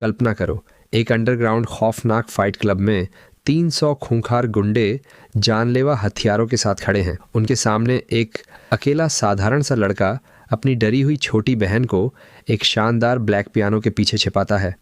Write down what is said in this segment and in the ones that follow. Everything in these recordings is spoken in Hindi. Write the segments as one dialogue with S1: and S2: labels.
S1: कल्पना करो, एक अंडरग्राउंड खौफनाक फाइट क्लब में 300 खूंखार गुंडे जानलेवा हथियारों के साथ खड़े हैं। उनके सामने एक अकेला साधारण सा लड़का अपनी डरी हुई छोटी बहन को एक शानदार ब्लैक पियानो के पीछे छिपाता है।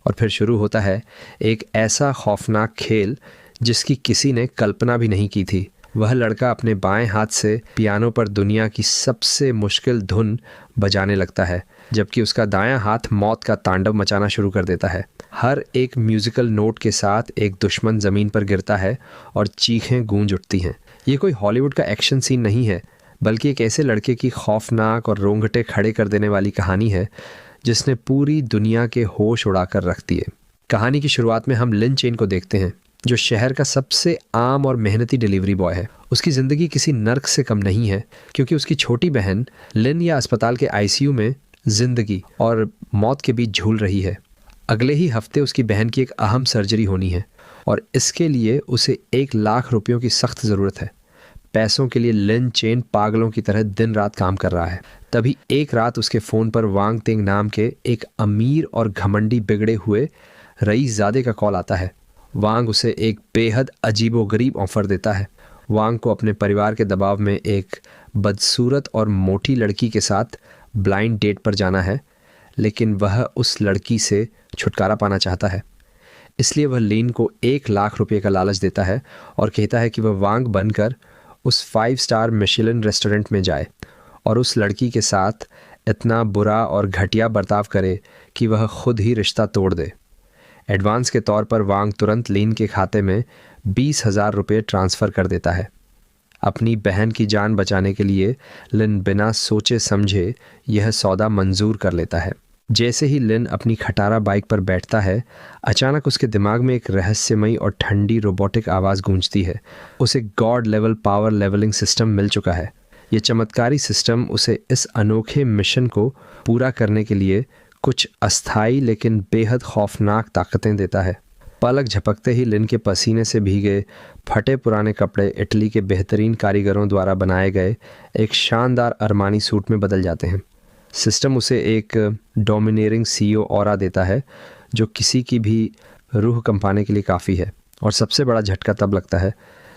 S1: और फिर शुरू होता है एक ऐसा खौफनाक खेल जिसकी किसी ने कल्पना भी नहीं की थी। वह लड़का अपने बाएं हाथ से पियानो पर दुनिया की सबसे मुश्किल धुन बजाने लगता है, जबकि उसका दायां हाथ मौत का तांडव मचाना शुरू कर देता है। हर एक म्यूजिकल नोट के साथ एक दुश्मन ज़मीन पर गिरता है और चीखें गूंज उठती हैं। ये कोई हॉलीवुड का एक्शन सीन नहीं है, बल्कि एक ऐसे लड़के की खौफनाक और रोंगटे खड़े कर देने वाली कहानी है जिसने पूरी दुनिया के होश उड़ाकर रख दिए। कहानी की शुरुआत में हम लिन चेन को देखते हैं, जो शहर का सबसे आम और मेहनती डिलीवरी बॉय है। उसकी ज़िंदगी किसी नर्क से कम नहीं है, क्योंकि उसकी छोटी बहन लिन या अस्पताल के आईसीयू में ज़िंदगी और मौत के बीच झूल रही है। अगले ही हफ्ते उसकी बहन की एक अहम सर्जरी होनी है और इसके लिए उसे 1 लाख रुपयों की सख्त ज़रूरत है। पैसों के लिए लिन चेन पागलों की तरह दिन रात काम कर रहा है। तभी एक रात उसके फ़ोन पर वांग तेंग नाम के एक अमीर और घमंडी बिगड़े हुए रईसजादे का कॉल आता है। वांग उसे एक बेहद अजीबोगरीब ऑफ़र देता है। वांग को अपने परिवार के दबाव में एक बदसूरत और मोटी लड़की के साथ ब्लाइंड डेट पर जाना है, लेकिन वह उस लड़की से छुटकारा पाना चाहता है। इसलिए वह लिन को 1 लाख रुपये का लालच देता है और कहता है कि वह वांग बनकर उस 5 स्टार मिशेलिन रेस्टोरेंट में जाए और उस लड़की के साथ इतना बुरा और घटिया बर्ताव करे कि वह खुद ही रिश्ता तोड़ दे। एडवांस के तौर पर वांग तुरंत लिन के खाते में 20,000 रुपये ट्रांसफ़र कर देता है। अपनी बहन की जान बचाने के लिए लिन बिना सोचे समझे यह सौदा मंजूर कर लेता है। जैसे ही लिन अपनी खटारा बाइक पर बैठता है, अचानक उसके दिमाग में एक रहस्यमयी और ठंडी रोबोटिक आवाज़ गूंजती है। उसे God level power leveling system मिल चुका है। ये चमत्कारी सिस्टम उसे इस अनोखे मिशन को पूरा करने के लिए कुछ अस्थायी लेकिन बेहद खौफनाक ताकतें देता है। पलक झपकते ही लिन के पसीने से भीगे फटे पुराने कपड़े इटली के बेहतरीन कारीगरों द्वारा बनाए गए एक शानदार अरमानी सूट में बदल जाते हैं। सिस्टम उसे एक डोमिनेटिंग सीईओ ऑरा देता है, जो किसी की भी रूह कंपाने के लिए काफ़ी है। और सबसे बड़ा झटका तब लगता है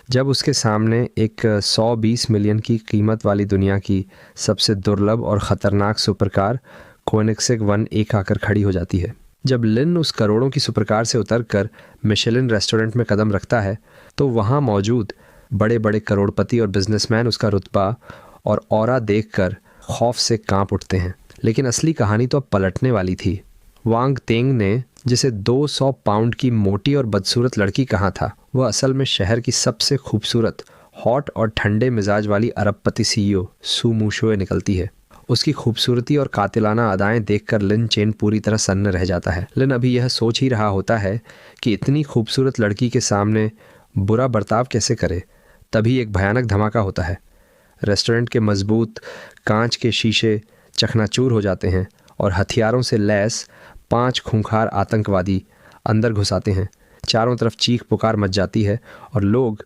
S1: जब उसके सामने एक 120 मिलियन की कीमत वाली दुनिया की सबसे दुर्लभ और ख़तरनाक सुपरकार कोनिग्सेग 1 आकर खड़ी हो जाती है। जब लिन उस करोड़ों की सुपरकार से उतरकर मिशेलिन रेस्टोरेंट में कदम रखता है, तो वहाँ मौजूद बड़े बड़े करोड़पति और बिजनेसमैन उसका रुतबा और ऑरा देखकर खौफ से कांप उठते हैं। लेकिन असली कहानी तो अब पलटने वाली थी। वांग तेंग ने जिसे 200 पाउंड की मोटी और बदसूरत लड़की कहा था, वह असल में शहर की सबसे खूबसूरत, हॉट और ठंडे मिजाज वाली अरबपति सीईओ सू मूशोए निकलती है। उसकी खूबसूरती और कातिलाना अदाएं देखकर लिन चेन पूरी तरह सन्न रह जाता है। लिन अभी यह सोच ही रहा होता है कि इतनी खूबसूरत लड़की के सामने बुरा बर्ताव कैसे करे, तभी एक भयानक धमाका होता है। रेस्टोरेंट के मजबूत कांच के शीशे चकनाचूर हो जाते हैं और हथियारों से लैस 5 खूंखार आतंकवादी अंदर घुस आते हैं। चारों तरफ चीख पुकार मच जाती है और लोग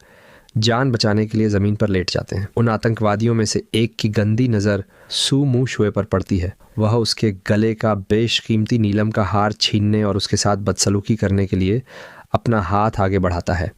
S1: जान बचाने के लिए ज़मीन पर लेट जाते हैं। उन आतंकवादियों में से एक की गंदी नज़र सू मू शुए पर पड़ती है। वह उसके गले का बेशकीमती नीलम का हार छीनने और उसके साथ बदसलूकी करने के लिए अपना हाथ आगे बढ़ाता है।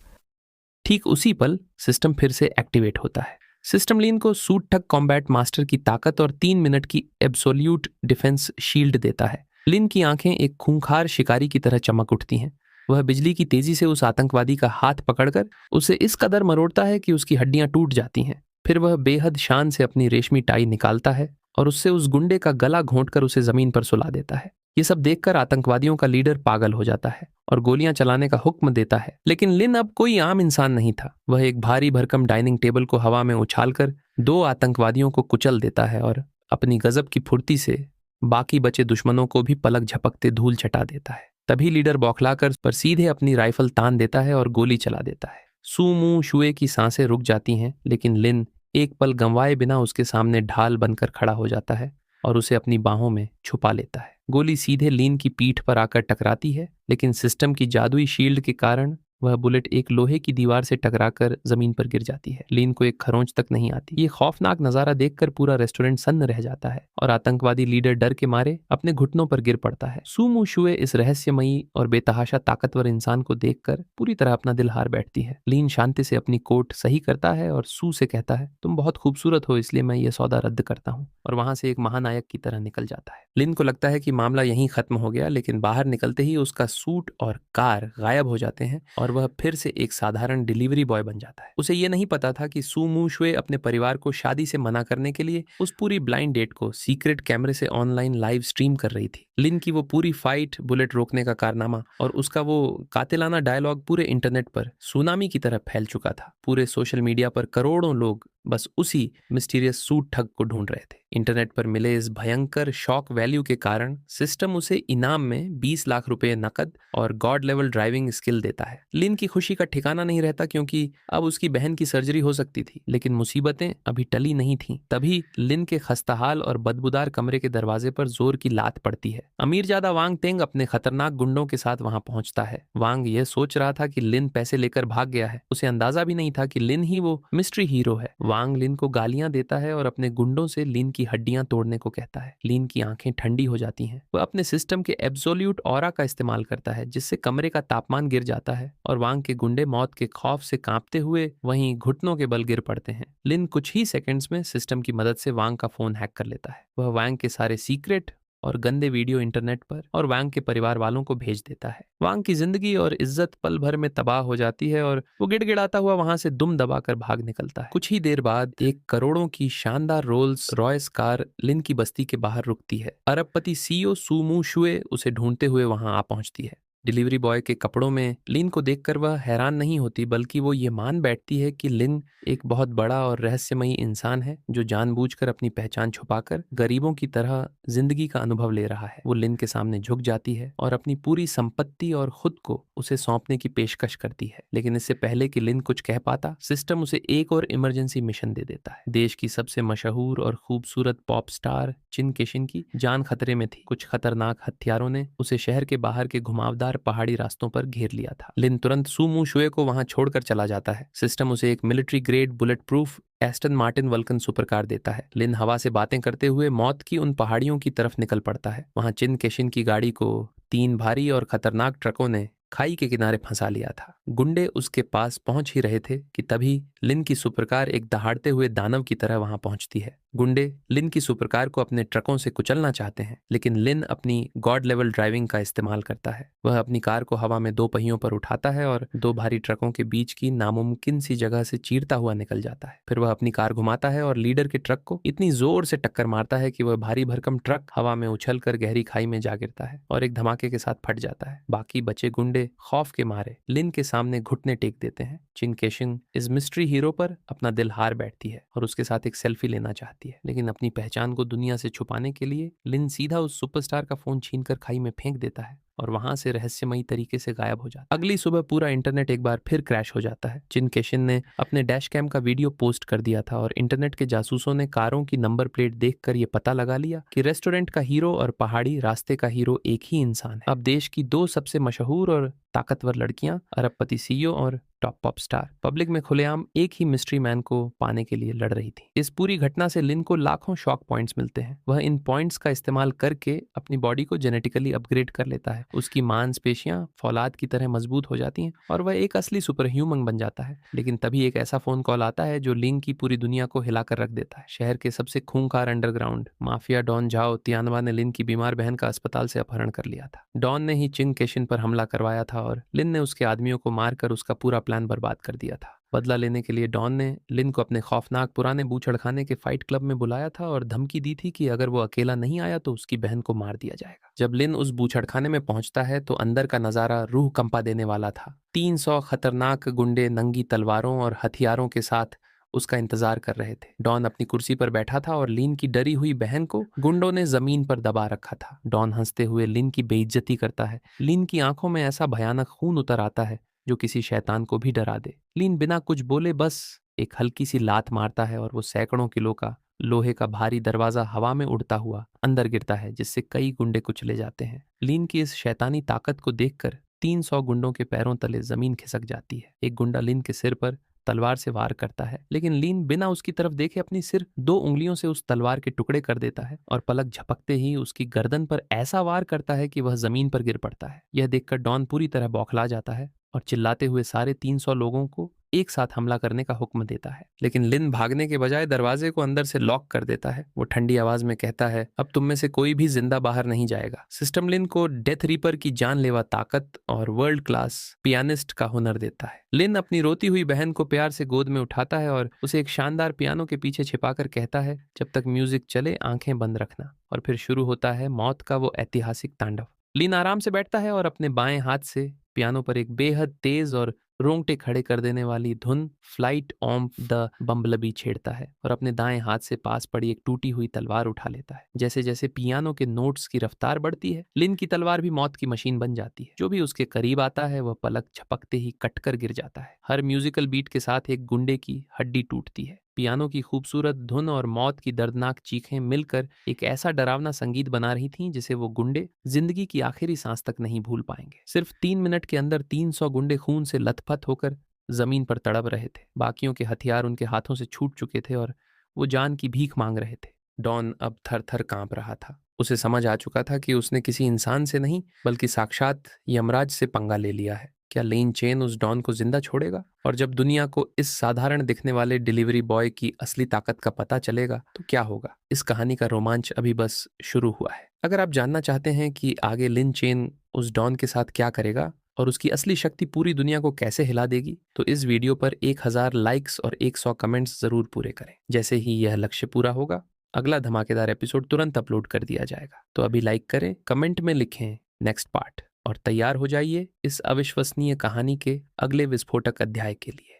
S2: ठीक उसी पल सिस्टम फिर से एक्टिवेट होता है। सिस्टम लिन को सूट ठग कॉम्बैट मास्टर की ताकत और 3 मिनट की एब्सोल्यूट डिफेंस शील्ड देता है। लिन की आंखें एक खूंखार शिकारी की तरह चमक उठती हैं। वह बिजली की तेजी से उस आतंकवादी का हाथ पकड़कर उसे इस कदर मरोड़ता है कि उसकी हड्डियां टूट जाती हैं। फिर वह बेहद शान से अपनी रेशमी टाई निकालता है और उससे उस गुंडे का गला घोंटकर उसे जमीन पर सुला देता है। ये सब देखकर आतंकवादियों का लीडर पागल हो जाता है और गोलियां चलाने का हुक्म देता है। लेकिन लिन अब कोई आम इंसान नहीं था। वह एक भारी भरकम डाइनिंग टेबल को हवा में उछालकर 2 आतंकवादियों को कुचल देता है और अपनी गजब की फुर्ती से बाकी बचे दुश्मनों को भी पलक झपकते धूल चटा देता है। तभी लीडर बौखलाकर पर सीधे अपनी राइफल तान देता है और गोली चला देता है। सू मू शुए की सांसें रुक जाती हैं, लेकिन लिन एक पल गंवाए बिना उसके सामने ढाल बनकर खड़ा हो जाता है और उसे अपनी बाहों में छुपा लेता है। गोली सीधे लिन की पीठ पर आकर टकराती है, लेकिन सिस्टम की जादुई शील्ड के कारण वह बुलेट एक लोहे की दीवार से टकराकर जमीन पर गिर जाती है। लिन को एक खरोंच तक नहीं आती। ये खौफनाक नजारा देखकर पूरा रेस्टोरेंट सन्न रह जाता है और आतंकवादी लीडर डर के मारे अपने घुटनों पर गिर पड़ता है। सू मू शुए इस रहस्यमयी और बेतहाशा ताकतवर इंसान को देखकर पूरी तरह अपना दिल हार बैठती है। लिन शांति से अपनी कोट सही करता है और सू से कहता है, तुम बहुत खूबसूरत हो, इसलिए मैं ये सौदा रद्द करता हूँ, और वहां से एक महानायक की तरह निकल जाता है। लिन को लगता है कि मामला यहीं खत्म हो गया, लेकिन बाहर निकलते ही उसका सूट और कार गायब हो जाते हैं और वह फिर से एक साधारण डिलीवरी बॉय बन जाता है। उसे ये नहीं पता था कि सू मू शुए अपने परिवार को शादी से मना करने के लिए उस पूरी ब्लाइंड डेट को सीक्रेट कैमरे से ऑनलाइन लाइव स्ट्रीम कर रही थी। लिन की वो पूरी फाइट, बुलेट रोकने का कारनामा और उसका वो कातिलाना डायलॉग पूरे इंटरनेट पर सुनामी की तरह फैल चुका था। पूरे सोशल मीडिया पर करोड़ों लोग बस उसी मिस्टीरियस सूट ठग को ढूंढ रहे थे। इंटरनेट पर मिले इस भयंकर शॉक वैल्यू के कारण सिस्टम उसे इनाम में 20 लाख रुपए नकद और गॉड लेवल ड्राइविंग स्किल देता है। लिन की खुशी का ठिकाना नहीं रहता, क्योंकि अब उसकी बहन की सर्जरी हो सकती थी, लेकिन मुसीबतें अभी टली नहीं थीं। तभी लिन के खस्ताहाल और बदबूदार कमरे के दरवाजे पर जोर की लात पड़ती है। अमीरजादा वांग तेंग अपने खतरनाक गुंडों के साथ वहां पहुंचता है। वांग यह सोच रहा था कि लिन पैसे लेकर भाग गया है। उसे अंदाजा भी नहीं था कि लिन ही वो मिस्ट्री हीरो है। वांग लिन को गालियां देता है और अपने गुंडों से लिन की हड्डियां तोड़ने को कहता है। लिन की आंखें ठंडी हो जाती हैं। वह अपने सिस्टम के एब्सोल्यूट ऑरा का इस्तेमाल करता है, जिससे कमरे का तापमान गिर जाता है और वांग के गुंडे मौत के खौफ से कांपते हुए वहीं घुटनों के बल गिर पड़ते हैं। लिन कुछ ही सेकंड्स में सिस्टम की मदद से वांग का फोन हैक कर लेता है। वह वांग के सारे सीक्रेट और गंदे वीडियो इंटरनेट पर और वांग के परिवार वालों को भेज देता है। वांग की जिंदगी और इज्जत पल भर में तबाह हो जाती है और वो गिड़गिड़ाता हुआ वहां से दुम दबाकर भाग निकलता है। कुछ ही देर बाद एक करोड़ों की शानदार रोल्स रॉयस कार लिन की बस्ती के बाहर रुकती है। अरबपति सीईओ सू मू शुए उसे ढूंढते हुए वहां आ पहुंचती है। डिलीवरी बॉय के कपड़ों में लिन को देखकर वह हैरान नहीं होती, बल्कि वो ये मान बैठती है कि लिन एक बहुत बड़ा और रहस्यमयी इंसान है जो जानबूझकर अपनी पहचान छुपाकर गरीबों की तरह जिंदगी का अनुभव ले रहा है। वो लिन के सामने झुक जाती है और अपनी पूरी संपत्ति और खुद को उसे सौंपने की पेशकश करती है। लेकिन इससे पहले कि लिन कुछ कह पाता, सिस्टम उसे एक और इमरजेंसी मिशन दे देता है। देश की सबसे मशहूर और खूबसूरत पॉप स्टार चिन केशिन की जान खतरे में थी। कुछ खतरनाक हथियारों ने उसे शहर के बाहर के घुमावदार पहाड़ी रास्तों पर घेर लिया था। लिन तुरंत सू मू शुए को वहां छोड़कर चला जाता है। सिस्टम उसे एक military grade bullet proof Aston Martin vulcan supercar देता है। लिन हवा से बातें करते हुए मौत की उन पहाड़ियों की तरफ निकल पड़ता है। वहां चिन केशिन की गाड़ी को 3 भारी और खतरनाक ट्रकों ने खाई के किनारे फंसा लिया था। गुंडे उसके पास पहुंच ही रहे थे कि तभी लिन की सुपरकार एक दहाड़ते हुए दानव की तरह वहां पहुंचती है। गुंडे लिन की सुपरकार को अपने ट्रकों से कुचलना चाहते हैं, लेकिन लिन अपनी गॉड लेवल ड्राइविंग का इस्तेमाल करता है। वह अपनी कार को हवा में 2 पहियों पर उठाता है और 2 भारी ट्रकों के बीच की नामुमकिन सी जगह से चीरता हुआ निकल जाता है। फिर वह अपनी कार घुमाता है और लीडर के ट्रक को इतनी जोर से टक्कर मारता है कि वह भारी भरकम ट्रक हवा में उछलकर गहरी खाई में जा गिरता है और एक धमाके के साथ फट जाता है। बाकी बचे गुंडे खौफ के मारे लिन के सामने घुटने टेक देते हैं। चिन केशिन इस मिस्ट्री हीरो पर अपना दिल हार बैठती है और उसके साथ एक सेल्फी लेना चाहती है, लेकिन अपनी पहचान को दुनिया से छुपाने के लिए लिन सीधा उस सुपरस्टार का फोन छीनकर खाई में फेंक देता है और वहां से रहस्यमयी तरीके से गायब हो जाता है। अगली सुबह पूरा इंटरनेट एक बार फिर क्रैश हो जाता है। चिन केशिन ने अपने डैश कैम का वीडियो पोस्ट कर दिया था और इंटरनेट के जासूसों ने कारों की नंबर प्लेट देखकर यह पता लगा लिया कि रेस्टोरेंट का हीरो और पहाड़ी रास्ते का हीरो एक ही इंसान है। अब देश की 2 सबसे मशहूर और ताकतवर लड़कियां, अरबपति सीईओ और टॉप पॉप स्टार, पब्लिक में खुलेआम एक ही मिस्ट्री मैन को पाने के लिए लड़ रही थी। इस पूरी घटना से लिन को लाखों शॉक पॉइंट्स मिलते हैं। वह इन पॉइंट्स का इस्तेमाल करके अपनी बॉडी को जेनेटिकली अपग्रेड कर लेता है। उसकी मांसपेशियां फौलाद की तरह मजबूत हो जाती हैं और वह एक असली सुपर ह्यूमन बन जाता है। लेकिन तभी एक ऐसा फोन कॉल आता है जो लिन की पूरी दुनिया को हिलाकर रख देता है। शहर के सबसे खूंखार अंडरग्राउंड माफिया डॉन झाओ तियानवा ने लिन की बीमार बहन का अस्पताल से अपहरण कर लिया था। डॉन ने ही चिन केशिन पर हमला करवाया था और लिन ने उसके आदमियों को मारकर उसका पूरा प्लान बर्बाद कर दिया था। बदला लेने के लिए डॉन ने लिन को अपने खौफनाक पुराने बूचड़खाने के फाइट क्लब में बुलाया था और धमकी दी थी कि अगर वो अकेला नहीं आया तो उसकी बहन को मार दिया जाएगा। जब लिन उस बूचड़खाने में पहुंचता है तो अंदर का नजारा रूह कंपा देने वाला था। 300 खतरनाक गुंडे नंगी तलवारों और हथियारों के साथ उसका इंतजार कर रहे थे। डॉन अपनी कुर्सी पर बैठा था और लिन की डरी हुई बहन को गुंडों ने जमीन पर दबा रखा था। डॉन हंसते हुए लिन की बेइज्जती करता है। लिन की आंखों में ऐसा भयानक खून उतर आता है जो किसी शैतान को भी डरा दे। लिन बिना कुछ बोले बस एक हल्की सी लात मारता है और वो सैकड़ों किलो का लोहे का भारी दरवाजा हवा में उड़ता हुआ अंदर गिरता है, जिससे कई गुंडे कुचले जाते हैं। लिन की इस शैतानी ताकत को देखकर 300 गुंडों के पैरों तले जमीन खिसक जाती है। एक गुंडा लिन के सिर पर तलवार से वार करता है, लेकिन लिन बिना उसकी तरफ देखे अपनी सिर 2 उंगलियों से उस तलवार के टुकड़े कर देता है और पलक झपकते ही उसकी गर्दन पर ऐसा वार करता है कि वह जमीन पर गिर पड़ता है। यह देखकर डॉन पूरी तरह बौखला जाता है और चिल्लाते हुए सारे 300 लोगों को एक साथ हमला करने का हुक्म देता है, लेकिन लिन भागने के बजाय दरवाजे को अंदर से लॉक कर देता है। वो ठंडी आवाज में कहता है, अब तुम में से कोई भी जिंदा बाहर नहीं जाएगा। सिस्टम लिन को डेथ रीपर की जानलेवा ताकत और वर्ल्ड क्लास पियानिस्ट का हुनर देता है। लिन अपनी रोती हुई बहन को प्यार से गोद में उठाता है और उसे एक शानदार पियानो के पीछे छिपाकर कहता है, जब तक म्यूजिक चले आंखें बंद रखना। और फिर शुरू होता है मौत का वो ऐतिहासिक तांडव। लिन आराम से बैठता है और अपने बाएं हाथ से पियानो पर एक बेहद तेज और रोंगटे खड़े कर देने वाली धुन फ्लाइट ऑफ द बम्बलबी छेड़ता है और अपने दाएं हाथ से पास पड़ी एक टूटी हुई तलवार उठा लेता है। जैसे जैसे पियानो के नोट्स की रफ्तार बढ़ती है, लिन की तलवार भी मौत की मशीन बन जाती है। जो भी उसके करीब आता है वह पलक झपकते ही कटकर गिर जाता है। हर म्यूजिकल बीट के साथ एक गुंडे की हड्डी टूटती है। पियानो की खूबसूरत धुन और मौत की दर्दनाक चीखें मिलकर एक ऐसा डरावना संगीत बना रही थीं जिसे वो गुंडे जिंदगी की आखिरी सांस तक नहीं भूल पाएंगे। सिर्फ 3 मिनट के अंदर 300 गुंडे खून से लथपथ होकर जमीन पर तड़प रहे थे। बाकियों के हथियार उनके हाथों से छूट चुके थे और वो जान की भीख मांग रहे थे। डॉन अब थर थर कांप रहा था। उसे समझ आ चुका था कि उसने किसी इंसान से नहीं बल्कि साक्षात यमराज से पंगा ले लिया है। क्या लेन चेन उस डॉन को जिंदा छोड़ेगा? और जब दुनिया को इस साधारण दिखने वाले डिलीवरी बॉय की असली ताकत का पता चलेगा तो क्या होगा? इस कहानी का रोमांच अभी बस शुरू हुआ है। अगर आप जानना चाहते हैं कि आगे लिन चेन उस डॉन के साथ क्या करेगा और उसकी असली शक्ति पूरी दुनिया को कैसे हिला देगी, तो इस वीडियो पर 1000 लाइक्स और 100 कमेंट्स जरूर पूरे करें। जैसे ही यह लक्ष्य पूरा होगा, अगला धमाकेदार एपिसोड तुरंत अपलोड कर दिया जाएगा। तो अभी लाइक करें, कमेंट में लिखें नेक्स्ट पार्ट और तैयार हो जाइए इस अविश्वसनीय कहानी के अगले विस्फोटक अध्याय के लिए।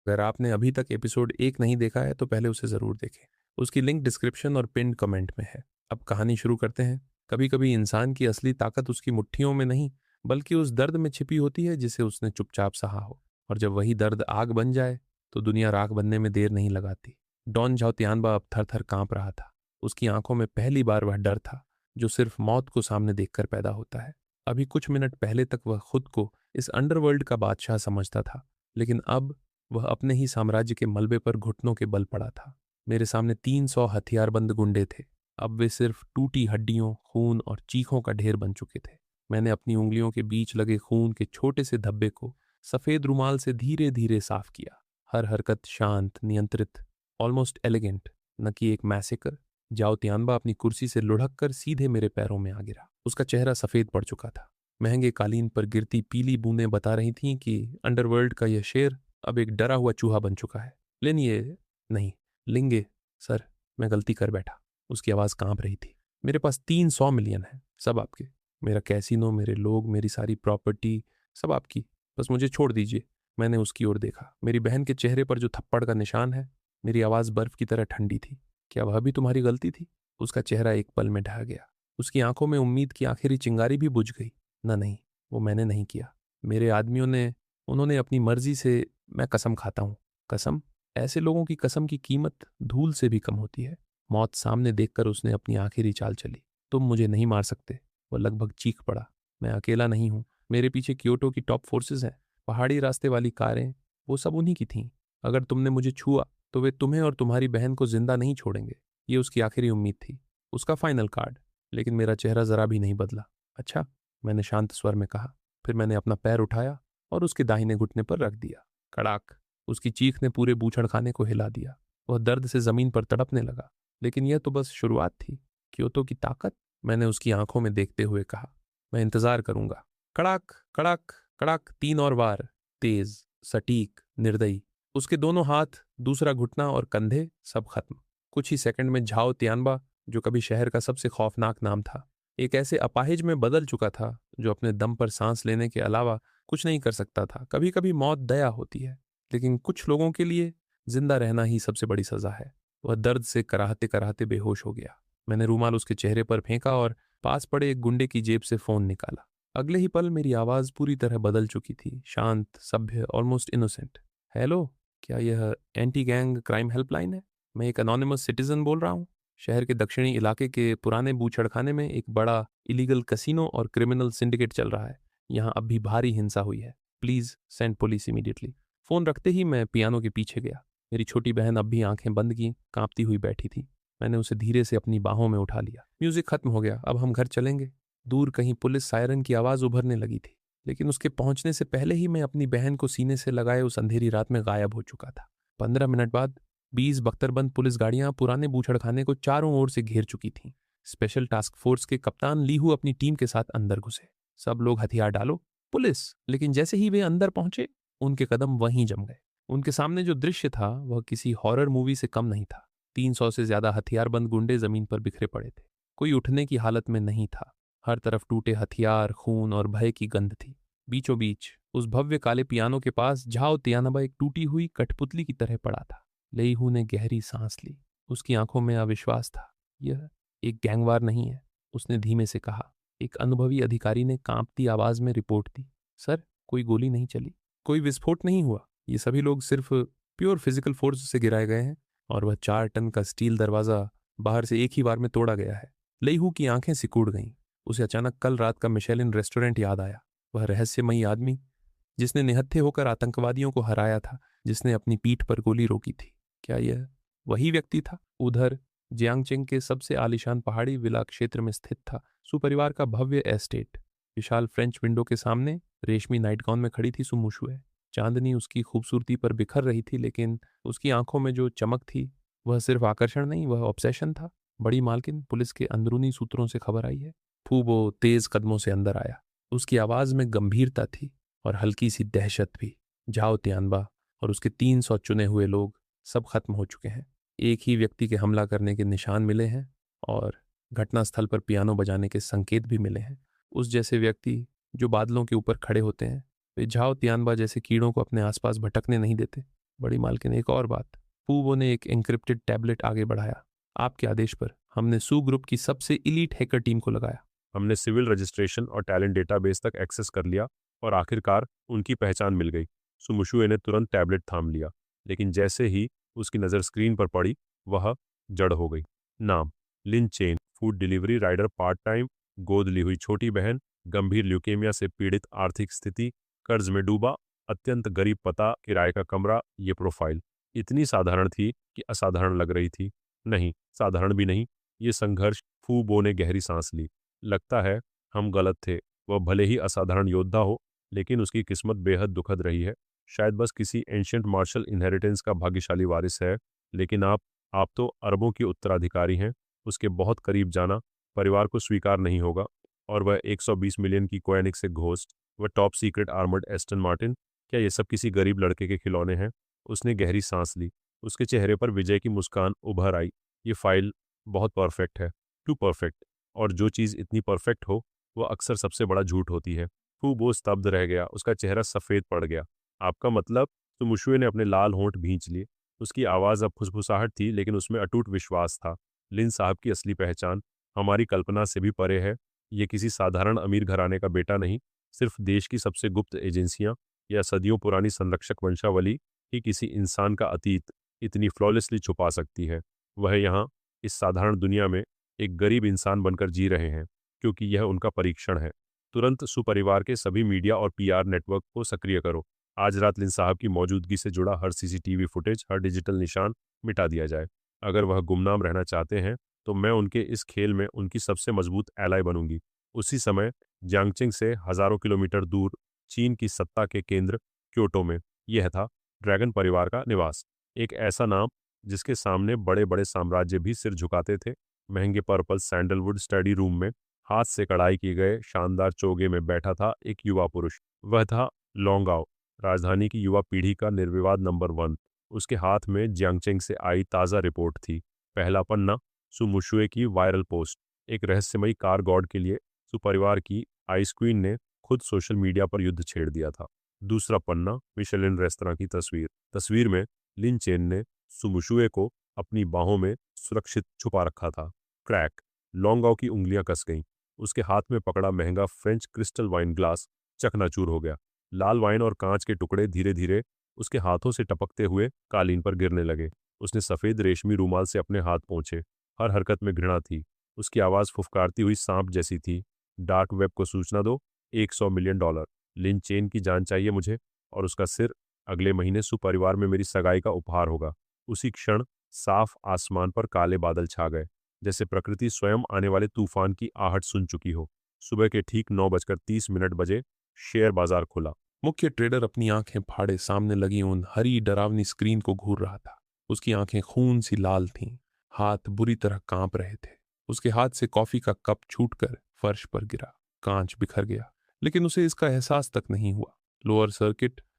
S3: अगर आपने अभी तक एपिसोड 1 नहीं देखा है तो पहले उसे जरूर देखें। उसकी लिंक डिस्क्रिप्शन और पिन कमेंट में है। अब कहानी शुरू करते हैं। कभी कभी इंसान की असली ताकत उसकी मुट्ठियों में नहीं बल्कि उस दर्द में छिपी होती है जिसे उसने चुपचाप सहा हो। और जब वही दर्द आग बन जाए तो दुनिया राख बनने में देर नहीं लगाती। डॉन झाओतियानबा अब थर थर कांप रहा था। उसकी आंखों में पहली बार वह डर था जो सिर्फ मौत को सामने देखकर पैदा होता है। अभी कुछ मिनट पहले तक वह खुद को इस अंडरवर्ल्ड का बादशाह समझता था, लेकिन अब वह अपने ही साम्राज्य के मलबे पर घुटनों के बल पड़ा था। मेरे सामने 300 हथियारबंद गुंडे थे। अब वे सिर्फ टूटी हड्डियों, खून और चीखों का ढेर बन चुके थे। मैंने अपनी उंगलियों के बीच लगे खून के छोटे से धब्बे को सफेद रुमाल से धीरे धीरे साफ किया। हर हरकत शांत, नियंत्रित, ऑलमोस्ट एलिगेंट, न कि एक मैसेकर। झाओतियानबा अपनी कुर्सी से लुढ़क कर सीधे मेरे पैरों में आ गिरा। उसका चेहरा सफेद पड़ चुका था। महंगे कालीन पर गिरती पीली बूंदें बता रही थीं कि अंडरवर्ल्ड का यह शेर अब एक डरा हुआ चूहा बन चुका है। लेकिन ये नहीं, लिंगे सर, मैं गलती कर बैठा। उसकी आवाज कांप रही थी। मेरे पास 300 मिलियन है, सब आपके। मेरा कैसीनो, मेरे लोग, मेरी सारी प्रॉपर्टी, सब आपकी। बस मुझे छोड़ दीजिए। मैंने उसकी ओर देखा। मेरी बहन के चेहरे पर जो थप्पड़ का निशान है। मेरी आवाज बर्फ की तरह ठंडी थी। क्या वह भी तुम्हारी गलती थी? उसका चेहरा एक पल में ढह गया। उसकी आंखों में उम्मीद की आखिरी चिंगारी भी बुझ गई। नहीं, वो मैंने नहीं किया। मेरे आदमियों ने, उन्होंने अपनी मर्जी से। मैं कसम खाता हूं। कसम? ऐसे लोगों की कसम की कीमत धूल से भी कम होती है। मौत सामने देखकर उसने अपनी आखिरी चाल चली। तुम मुझे नहीं मार सकते, वह लगभग चीख पड़ा। मैं अकेला नहीं हूं। मेरे पीछे क्योटो की टॉप फोर्सेस हैं। पहाड़ी रास्ते वाली कारें, वो सब उन्हीं की थीं। अगर तुमने मुझे छुआ तो वे तुम्हें और तुम्हारी बहन को जिंदा नहीं छोड़ेंगे। ये उसकी आखिरी उम्मीद थी, उसका फाइनल कार्ड। लेकिन मेरा चेहरा जरा भी नहीं बदला। अच्छा, मैंने शांत स्वर में कहा। फिर मैंने अपना पैर उठाया और उसके दाहिने घुटने पर रख दिया। कड़ाक! उसकी चीख ने पूरे बूचड़खाने को हिला दिया। वह दर्द से जमीन पर तड़पने लगा। लेकिन यह तो बस शुरुआत थी। क्योटो की ताकत, मैंने उसकी आंखों में देखते हुए कहा। मैं इंतजार करूंगा। कड़ाक कड़ाक कड़ाक, 3 और वार। तेज, सटीक, निर्दयी। उसके दोनों हाथ, दूसरा घुटना और कंधे, सब खत्म। कुछ ही सेकंड में झाओतियानबा, जो कभी शहर का सबसे खौफनाक नाम था, एक ऐसे अपाहिज में बदल चुका था जो अपने दम पर सांस लेने के अलावा कुछ नहीं कर सकता था। कभी कभी मौत दया होती है, लेकिन कुछ लोगों के लिए जिंदा रहना ही सबसे बड़ी सजा है। वह दर्द से कराहते कराहते बेहोश हो गया। मैंने रूमाल उसके चेहरे पर फेंका और पास पड़े एक गुंडे की जेब से फोन निकाला। अगले ही पल मेरी आवाज पूरी तरह बदल चुकी थी। शांत, सभ्य, ऑलमोस्ट इनोसेंट। हेलो, क्या यह एंटी गैंग क्राइम हेल्पलाइन है? मैं एक अनोनिमस सिटीजन बोल रहा हूँ। शहर के दक्षिणी इलाके के पुराने बूचड़खाने में एक बड़ा इलीगल कसिनो और क्रिमिनल सिंडिकेट चल रहा है।
S2: यहाँ अब भी भारी हिंसा हुई है, please send police immediately. Phone रखते ही मैं पियानो के पीछे गया। मेरी छोटी बहन अब भी आंखें बंद की कांपती हुई बैठी थी। मैंने उसे धीरे से अपनी बाहों में उठा लिया। म्यूजिक खत्म हो गया, अब हम घर चलेंगे। दूर कहीं पुलिस सायरन की आवाज उभरने लगी थी, लेकिन उसके पहुंचने से पहले ही मैं अपनी बहन को सीने से लगाए उस अंधेरी रात में गायब हो चुका था। 15 मिनट बाद 20 बख्तरबंद पुलिस गाड़ियां पुराने बूचड़खाने को चारों ओर से घेर चुकी थीं। स्पेशल टास्क फोर्स के कप्तान लीहू अपनी टीम के साथ अंदर घुसे। सब लोग हथियार डालो, पुलिस। लेकिन जैसे ही वे अंदर पहुंचे, उनके कदम वहीं जम गए। उनके सामने जो दृश्य था वह किसी हॉरर मूवी से कम नहीं था। 300 से ज्यादा हथियारबंद गुंडे जमीन पर बिखरे पड़े थे। कोई उठने की हालत में नहीं था। हर तरफ टूटे हथियार, खून और भय की गंध थी। बीचों बीच उस भव्य काले पियानो के पास झाओ तियानबा एक टूटी हुई कठपुतली की तरह पड़ा था। लेईहू ने गहरी सांस ली। उसकी आंखों में अविश्वास था। यह एक गैंगवार नहीं है, उसने धीमे से कहा। एक अनुभवी अधिकारी ने कांपती आवाज में रिपोर्ट दी। सर, कोई गोली नहीं चली, कोई विस्फोट नहीं हुआ। ये सभी लोग सिर्फ प्योर फिजिकल फोर्स से गिराए गए हैं, और वह 4 टन का स्टील दरवाजा बाहर से एक ही बार में तोड़ा गया है। लेईहू की आंखें सिकुड़ गईं। उसे अचानक कल रात का मिशेलिन रेस्टोरेंट याद आया। वह रहस्यमयी आदमी जिसने निहत्थे होकर आतंकवादियों को हराया था, जिसने अपनी पीठ पर गोली रोकी थी। क्या यह वही व्यक्ति था? उधर जियांगचेंग के सबसे आलीशान पहाड़ी विला क्षेत्र में स्थित था सुपरिवार का भव्य एस्टेट। विशाल फ्रेंच विंडो के सामने रेशमी नाइट गाउन में खड़ी थी सुमुशुए। चांदनी उसकी खूबसूरती पर बिखर रही थी, लेकिन उसकी आंखों में जो चमक थी वह सिर्फ आकर्षण नहीं, वह ऑब्सेशन था। बड़ी मालकिन, पुलिस के अंदरूनी सूत्रों से खबर आई है। फूबो तेज कदमों से अंदर आया। उसकी आवाज में गंभीरता थी और हल्की सी दहशत भी। झाओ तियानबा और उसके 300 चुने हुए लोग सब खत्म हो चुके हैं। एक ही व्यक्ति के हमला करने के निशान मिले हैं और घटनास्थल पर पियानो बजाने के संकेत भी मिले हैं। उस जैसे व्यक्ति जो बादलों के ऊपर खड़े होते हैं, वे झाओ तियानबा जैसे कीड़ों को अपने आसपास भटकने नहीं देते। बड़ी मालकिन, एक और बात। फूबो ने एक एन्क्रिप्टेड टैबलेट आगे बढ़ाया। आपके आदेश पर हमने सू ग्रुप की सबसे इलीट हैकर टीम को लगाया।
S4: हमने सिविल रजिस्ट्रेशन और टैलेंट डेटाबेस तक एक्सेस कर लिया और आखिरकार उनकी पहचान मिल गई। सुमुशुए ने तुरंत टैबलेट थाम लिया, लेकिन जैसे ही उसकी नज़र स्क्रीन पर पड़ी, वह जड़ हो गई। नाम Lin Chen, food delivery rider part time, गोद ली हुई छोटी बहन, गंभीर ल्यूकेमिया से पीड़ित, आर्थिक स्थिति कर्ज में डूबा, अत्यंत गरीब पता, किराए का कमरा। ये प्रोफाइल इतनी साधारण थी कि असाधारण लग रही थी। नहीं, साधारण भी नहीं, ये संघर्ष। फूबो ने गहरी सांस ली। लगता है हम गलत थे। वह भले ही असाधारण योद्धा हो, लेकिन उसकी किस्मत बेहद दुखद रही है। शायद बस किसी एंशिएंट मार्शल इनहेरिटेंस का भाग्यशाली वारिस है, लेकिन आप तो अरबों की उत्तराधिकारी हैं। उसके बहुत करीब जाना परिवार को स्वीकार नहीं होगा। और वह 120 मिलियन की कोएनिक्स घोस्ट, वह top secret armoured Aston Martin, क्या ये सब किसी गरीब लड़के के खिलौने हैं? उसने गहरी सांस ली। उसके चेहरे पर विजय की मुस्कान उभर आई। ये फाइल बहुत परफेक्ट है, टू परफेक्ट। और जो चीज़ इतनी परफेक्ट हो, वह अक्सर सबसे बड़ा झूठ होती है। फूबो स्तब्ध रह गया। उसका चेहरा सफ़ेद पड़ गया। आपका मतलब? सुमुशुए ने अपने लाल होंठ भींच लिए। उसकी आवाज़ अब फुसफुसाहट थी, लेकिन उसमें अटूट विश्वास था। लिन साहब की असली पहचान हमारी कल्पना से भी परे है। ये किसी साधारण अमीर घराने का बेटा नहीं, सिर्फ देश की सबसे गुप्त एजेंसियां या सदियों पुरानी संरक्षक वंशावली ही किसी इंसान का अतीत इतनी फ्लॉलेसली छुपा सकती है। वह यहाँ इस साधारण दुनिया में एक गरीब इंसान बनकर जी रहे हैं, क्योंकि यह उनका परीक्षण है। तुरंत सुपरिवार के सभी मीडिया और पीआर नेटवर्क को सक्रिय करो। आज रात लिन साहब की मौजूदगी से जुड़ा हर सीसीटीवी फुटेज, हर डिजिटल निशान मिटा दिया जाए। अगर वह गुमनाम रहना चाहते हैं, तो मैं उनके इस खेल में उनकी सबसे मजबूत एलाई बनूंगी। उसी समय जियांगचेंग से हजारों किलोमीटर दूर चीन की सत्ता के केंद्र क्योटो में यह था ड्रैगन परिवार का निवास। एक ऐसा नाम जिसके सामने बड़े बड़े साम्राज्य भी सिर झुकाते थे। महंगे पर्पल सैंडलवुड स्टडी रूम में हाथ से कढ़ाई किए गए शानदार चोगे में बैठा था एक युवा पुरुष। वह था लोंगाओ, राजधानी की युवा पीढ़ी का निर्विवाद नंबर 1। उसके हाथ में जियांगचेंग से आई ताज़ा रिपोर्ट थी। पहला पन्ना, सुमुशुए की वायरल पोस्ट, एक रहस्यमयी कार गॉड के लिए सुपरिवार की आइस क्वीन ने खुद सोशल मीडिया पर युद्ध छेड़ दिया था। दूसरा पन्ना, मिशेलिन रेस्तरां की तस्वीर में लिन चेन ने सुमुशुए को अपनी बाहों में सुरक्षित छुपा रखा था। क्रैक, लोंगाओ की उंगलियां कस गईं। उसके हाथ में पकड़ा महंगा फ्रेंच क्रिस्टल वाइन ग्लास चकनाचूर हो गया। लाल वाइन और कांच के टुकड़े धीरे धीरे उसके हाथों से टपकते हुए कालीन पर गिरने लगे। उसने सफ़ेद रेशमी रूमाल से अपने हाथ पोंछे। हर हरकत में घृणा थी। उसकी आवाज़ फुफकारती हुई सांप जैसी थी। डार्क वेब को सूचना दो, $100 मिलियन। लिन चेन की जान चाहिए मुझे, और उसका सिर अगले महीने सुपरिवार में मेरी सगाई का उपहार होगा। उसी क्षण साफ आसमान पर काले बादल छा गए, जैसे प्रकृति स्वयं आने वाले तूफान की आहट सुन चुकी हो। सुबह के ठीक 9:30 बजे शेयर बाजार खुला।
S3: मुख्य ट्रेडर अपनी आंखें फाड़े सामने लगी उन हरी डरावनी स्क्रीन को घूर रहा था। उसकी आंखें खून सी लाल थीं, हाथ बुरी तरह कांप रहे थे। उसके हाथ से कॉफी का कप छूटकर फर्श पर गिरा, कांच बिखर गया, लेकिन उसे इसका एहसास तक नहीं हुआ।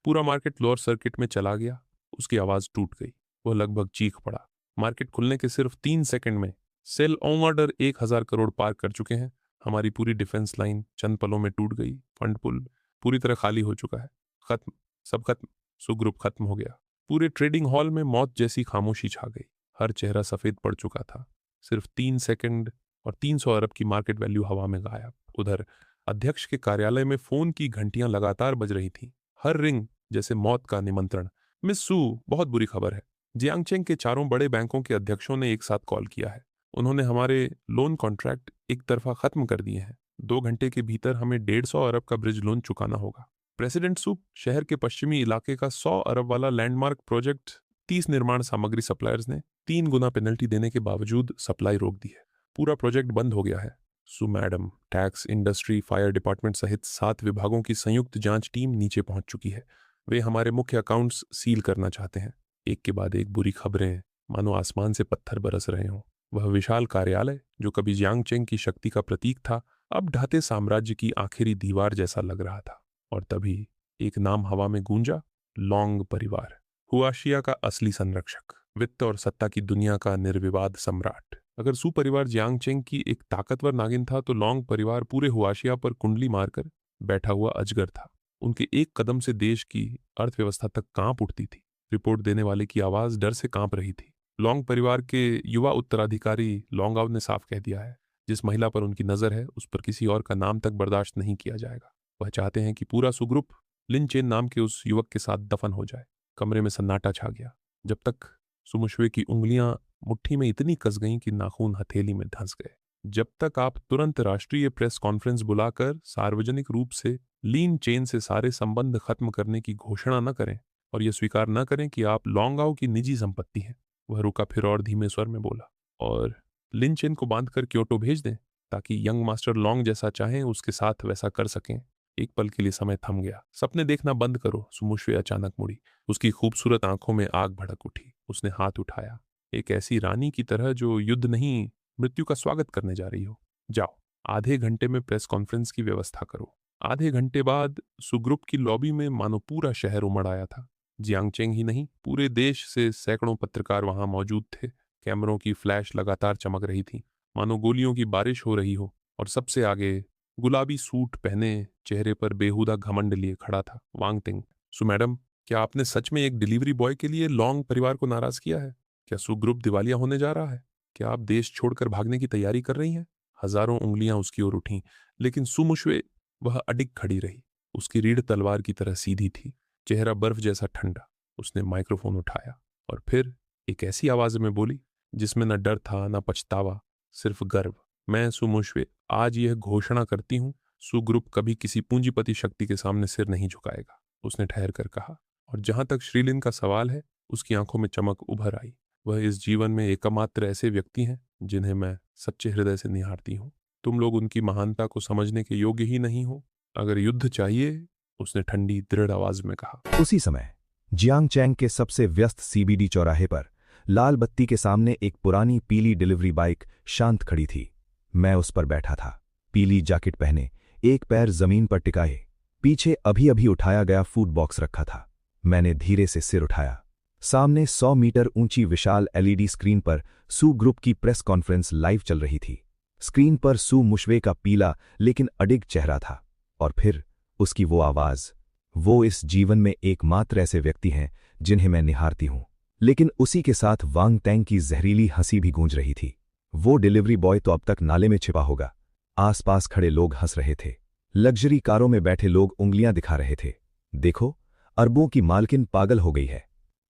S3: पूरा मार्केट लोअर सर्किट में चला गया। उसकी आवाज टूट गई। वह लगभग चीख पड़ा। मार्केट खुलने के सिर्फ 3 सेकंड में सेल ऑन ऑर्डर 1000 करोड़ पार कर चुके हैं। हमारी पूरी डिफेंस लाइन चंद पलों में टूट गई। फंड पुल पूरी तरह खाली हो चुका है। खत्म, सब खत्म। सुग्रुप खत्म हो गया। पूरे ट्रेडिंग हॉल में मौत जैसी खामोशी छा गई। हर चेहरा सफेद पड़ चुका था। सिर्फ 3 सेकंड और 300 अरब की मार्केट वैल्यू हवा में गायब। उधर अध्यक्ष के कार्यालय में फोन की घंटियां लगातार बज रही थीं। हर रिंग जैसे मौत का निमंत्रण। मिस सू, बहुत बुरी खबर है। जियांगचेंग के चारों बड़े बैंकों के अध्यक्षों ने एक साथ कॉल किया है। उन्होंने हमारे लोन कॉन्ट्रैक्ट एक तरफा खत्म कर दिए हैं। 2 घंटे के भीतर हमें 150 अरब का ब्रिज लोन चुकाना होगा। प्रेसिडेंट सू, शहर के पश्चिमी इलाके का 100 अरब वाला लैंडमार्क प्रोजेक्ट 30 निर्माण सामग्री सप्लायर्स ने 3 गुना पेनल्टी देने के बावजूद सप्लाई रोक दी है। पूरा प्रोजेक्ट बंद हो गया है। सू madam, tax, industry, fire department सहित 7 विभागों की संयुक्त जांच टीम नीचे पहुंच चुकी है। वे हमारे मुख्य अकाउंट्स सील करना चाहते हैं। एक के बाद एक बुरी खबरें, मानो आसमान से पत्थर बरस रहे हों। वह विशाल कार्यालय, जो कभी जियांगचेंग की शक्ति का प्रतीक था, अब ढहते साम्राज्य की आखिरी दीवार जैसा लग रहा था। और तभी एक नाम हवा में गूंजा, लॉन्ग परिवार। हुआशिया का असली संरक्षक, वित्त और सत्ता की दुनिया का निर्विवाद सम्राट। अगर सू परिवार जियांगचेंग की एक ताकतवर नागिन था, तो लॉन्ग परिवार पूरे हुआशिया पर कुंडली मारकर बैठा हुआ अजगर था। उनके एक कदम से देश की अर्थव्यवस्था तक कांप उठती थी। रिपोर्ट देने वाले की आवाज डर से कांप रही थी। लॉन्ग परिवार के युवा उत्तराधिकारी लॉन्गाओ ने साफ कह दिया है, जिस महिला पर उनकी नजर है उस पर किसी और का नाम तक बर्दाश्त नहीं किया जाएगा। वह चाहते हैं कि पूरा सुग्रुप लिन चेन नाम के उस युवक के साथ दफन हो जाए। कमरे में सन्नाटा छा गया, जब तक सुमुश्वे की उंगलियां मुट्ठी में इतनी कस गईं कि नाखून हथेली में धंस गए। जब तक आप तुरंत राष्ट्रीय प्रेस कॉन्फ्रेंस बुलाकर सार्वजनिक रूप से लीन चेन से सारे संबंध खत्म करने की घोषणा न करें और यह स्वीकार न करें कि आप लॉन्गाओ की निजी संपत्ति हैं। वह रुका, फिर और धीमे स्वर में बोला, और लिन चेन को बांधकर क्योटो भेज दें, ताकि यंग मास्टर लॉन्ग जैसा चाहें उसके साथ वैसा कर सकें। एक पल के लिए समय थम गया। सपने देखना बंद करो। सुमुश्वे अचानक मुड़ी। उसकी खूबसूरत आंखों में आग भड़क उठी। उसने हाथ उठाया, एक ऐसी रानी की तरह जो युद्ध नहीं, मृत्यु का स्वागत करने जा रही हो। जाओ, आधे घंटे में प्रेस कॉन्फ्रेंस की व्यवस्था करो। आधे घंटे बाद सुग्रुप की लॉबी में मानो पूरा शहर उमड़ आया था। जियांगचेंग ही नहीं, पूरे देश से सैकड़ों पत्रकार वहां मौजूद थे। कैमरों की फ्लैश लगातार चमक रही थी, मानो गोलियों की बारिश हो रही हो। और सबसे आगे गुलाबी सूट पहने, चेहरे पर बेहुदा घमंड लिए खड़ा था वांग तिंग। सु मैडम, क्या आपने सच में एक डिलीवरी बॉय के लिए लॉन्ग परिवार को नाराज किया है? क्या सु ग्रुप दिवालिया होने जा रहा है? क्या आप देश छोड़कर भागने की तैयारी कर रही हैं? हजारों उंगलियां उसकी ओर उठीं, लेकिन सुमुश्वे, वह अडिग खड़ी रही। उसकी रीढ़ तलवार की तरह सीधी थी, चेहरा बर्फ जैसा ठंडा। उसने माइक्रोफोन उठाया और फिर एक ऐसी आवाज में बोली जिसमें न डर था न पछतावा, सिर्फ गर्व। मैं सुमुश्वे आज यह घोषणा करती हूं, सु ग्रुप कभी किसी पूंजीपति शक्ति के सामने सिर नहीं झुकाएगा। उसने ठहर कर कहा, और जहां तक श्रीलिन का सवाल है, उसकी आंखों में चमक उभर आई। वह इस जीवन में एकमात्र ऐसे व्यक्ति हैं जिन्हें मैं सच्चे हृदय से निहारती हूं। तुम लोग उनकी महानता को समझने के योग्य ही नहीं हो। अगर युद्ध चाहिए, उसने ठंडी दृढ़ आवाज में कहा।
S5: उसी समय जियांगचेंग के सबसे व्यस्त सीबीडी चौराहे पर लाल बत्ती के सामने एक पुरानी पीली डिलीवरी बाइक शांत खड़ी थी। मैं उस पर बैठा था, पीली जैकेट पहने, एक पैर जमीन पर टिकाए, पीछे अभी अभी उठाया गया फूड बॉक्स रखा था। मैंने धीरे से सिर उठाया। सामने 100 मीटर ऊंची विशाल एलईडी स्क्रीन पर सू ग्रुप की प्रेस कॉन्फ्रेंस लाइव चल रही थी। स्क्रीन पर सू मुश्वे का पीला लेकिन अडिग चेहरा था, और फिर उसकी वो आवाज। वो इस जीवन में एकमात्र ऐसे व्यक्ति हैं जिन्हें मैं निहारती हूं। लेकिन उसी के साथ वांग तैंग की जहरीली हंसी भी गूंज रही थी। वो डिलीवरी बॉय तो अब तक नाले में छिपा होगा। आसपास खड़े लोग हंस रहे थे। लग्जरी कारों में बैठे लोग उंगलियां दिखा रहे थे। देखो, अरबों की मालकिन पागल हो गई है,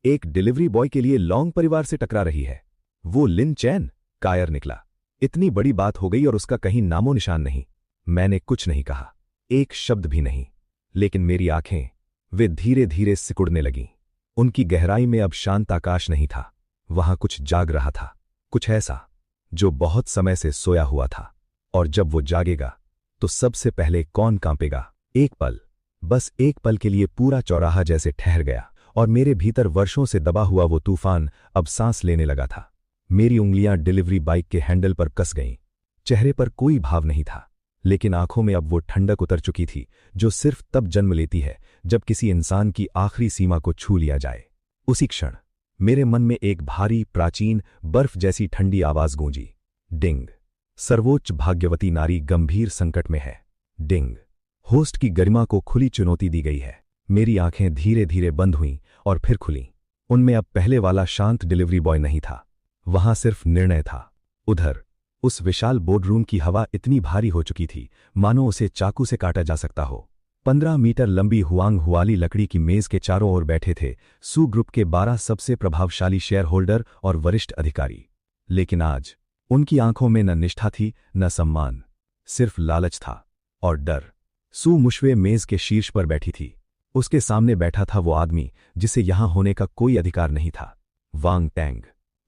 S5: एक डिलीवरी बॉय के लिए लॉन्ग परिवार से टकरा रही है। वो लिन चैन कायर निकला। इतनी बड़ी बात हो गई और उसका कहीं नामो निशान नहीं। मैंने कुछ नहीं कहा, एक शब्द भी नहीं। लेकिन मेरी आंखें, वे धीरे धीरे सिकुड़ने लगीं। उनकी गहराई में अब शांत आकाश नहीं था, वहां कुछ जाग रहा था, कुछ ऐसा जो बहुत समय से सोया हुआ था। और जब वो जागेगा तो सबसे पहले कौन कांपेगा? एक पल, बस एक पल के लिए पूरा चौराहा जैसे ठहर गया और मेरे भीतर वर्षों से दबा हुआ वो तूफान अब सांस लेने लगा था। मेरी उंगलियां डिलीवरी बाइक के हैंडल पर कस गईं। चेहरे पर कोई भाव नहीं था, लेकिन आंखों में अब वो ठंडक उतर चुकी थी जो सिर्फ तब जन्म लेती है जब किसी इंसान की आखिरी सीमा को छू लिया जाए। उसी क्षण मेरे मन में एक भारी, प्राचीन, बर्फ जैसी ठंडी आवाज गूंजी। डिंग। सर्वोच्च भाग्यवती नारी गंभीर संकट में है। डिंग। होस्ट की गरिमा को खुली चुनौती दी गई है। मेरी आंखें धीरे धीरे बंद हुईं और फिर खुलीं। उनमें अब पहले वाला शांत डिलीवरी बॉय नहीं था, वहां सिर्फ निर्णय था। उधर उस विशाल बोर्डरूम की हवा इतनी भारी हो चुकी थी मानो उसे चाकू से काटा जा सकता हो। 15 मीटर लंबी हुआंग हुआली लकड़ी की मेज के चारों ओर बैठे थे सू ग्रुप के 12 सबसे प्रभावशाली शेयर होल्डर और वरिष्ठ अधिकारी। लेकिन आज उनकी आंखों में न निष्ठा थी न सम्मान, सिर्फ लालच था और डर। सू मुश्वे मेज के शीर्ष पर बैठी थी। उसके सामने बैठा था वो आदमी जिसे यहां होने का कोई अधिकार नहीं था, वांग टैंग।